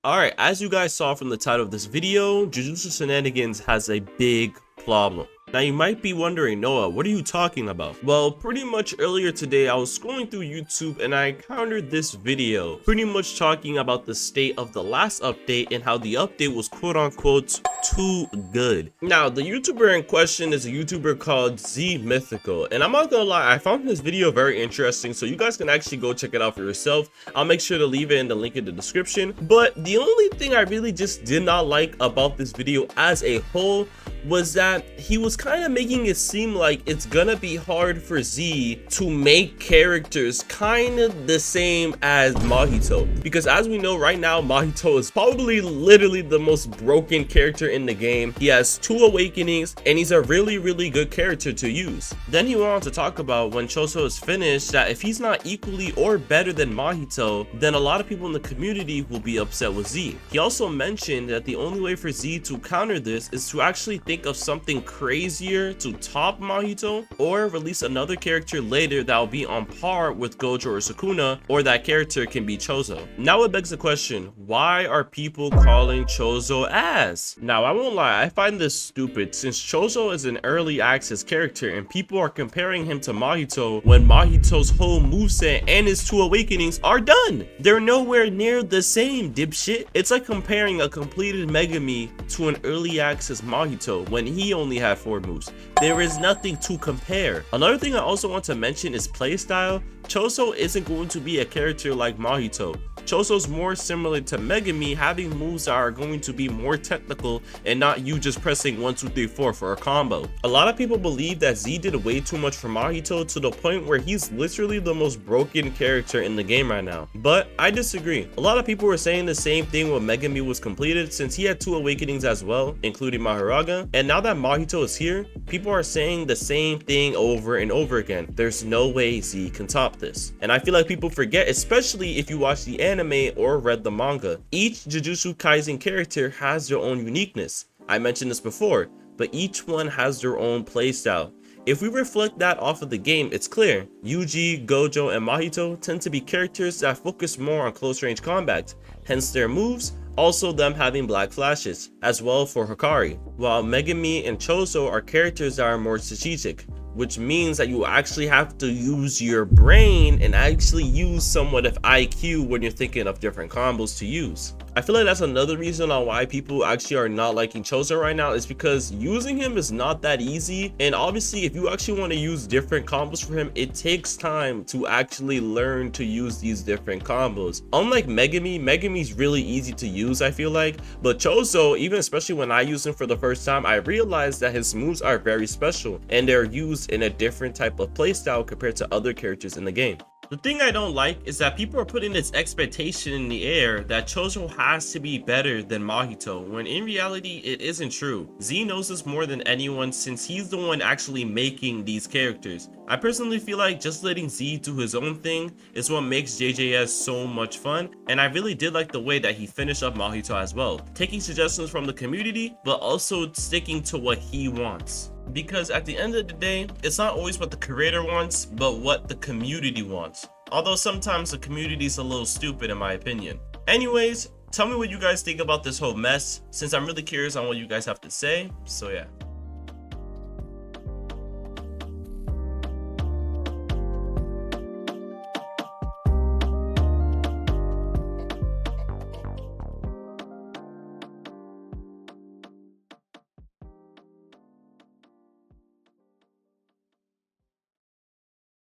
Alright, as you guys saw from the title of this video, Jujutsu Shenanigans has a big problem. Now you might be wondering, Noah, what are you talking about? Well, pretty much earlier today I was scrolling through YouTube and I encountered this video pretty much talking about the state of the last update and how the update was quote unquote too good. Now the YouTuber in question is a YouTuber called Z Mythical, and I'm not gonna lie, I found this video very interesting, so you guys can actually go check it out for yourself. I'll make sure to leave it in the link in the description. But the only thing I really just did not like about this video as a whole was that he was kind of making it seem like it's gonna be hard for Z to make characters kind of the same as Mahito, because as we know right now, Mahito is probably literally the most broken character in the game. He has 2 awakenings and he's a really good character to use. Then he went on to talk about when Choso is finished that if he's not equally or better than Mahito, then a lot of people in the community will be upset with Z. He also mentioned that the only way for Z to counter this is to actually think of something crazier to top Mahito, or release another character later that will be on par with Gojo or Sukuna, or that character can be Choso. Now it begs the question, why are people calling Choso ass? Now I won't lie, I find this stupid since Choso is an early access character and people are comparing him to Mahito when Mahito's whole moveset and his 2 awakenings are done. They're nowhere near the same, dipshit. It's like comparing a completed Megami to an early access Mahito when he only had 4 moves. There is nothing to compare. Another thing I also want to mention is playstyle. Choso isn't going to be a character like Mahito. Choso's more similar to Megami, having moves that are going to be more technical and not you just pressing 1 2 3 4 for a combo. A lot of people believe that Z did way too much for Mahito to the point where he's literally the most broken character in the game right now, but I disagree. A lot of people were saying the same thing when Megami was completed, since he had 2 awakenings as well, including Maharaga, and now that Mahito is here, people are saying the same thing over and over again. There's no way Z can top this, and I feel like people forget, especially if you watch the anime or read the manga. Each Jujutsu Kaisen character has their own uniqueness. I mentioned this before, but each one has their own playstyle. If we reflect that off of the game, it's clear. Yuji, Gojo, and Mahito tend to be characters that focus more on close range combat, hence their moves, also them having black flashes, as well for Hikari, while Megami and Choso are characters that are more strategic, which means that you actually have to use your brain and actually use somewhat of IQ when you're thinking of different combos to use. I feel like that's another reason on why people actually are not liking Choso right now, is because using him is not that easy, and obviously if you actually want to use different combos for him, it takes time to actually learn to use these different combos. Unlike Megami's really easy to use, I feel like, but Choso, even especially when I use him for the first time, I realized that his moves are very special and they're used in a different type of playstyle compared to other characters in the game. The thing I don't like is that people are putting this expectation in the air that Choso has to be better than Mahito, when in reality it isn't true. Z knows this more than anyone since he's the one actually making these characters. I personally feel like just letting Z do his own thing is what makes JJS so much fun, and I really did like the way that he finished up Mahito as well, taking suggestions from the community but also sticking to what he wants. Because at the end of the day, it's not always what the creator wants, but what the community wants. Although sometimes the community is a little stupid in my opinion. Anyways, tell me what you guys think about this whole mess, since I'm really curious on what you guys have to say, so yeah.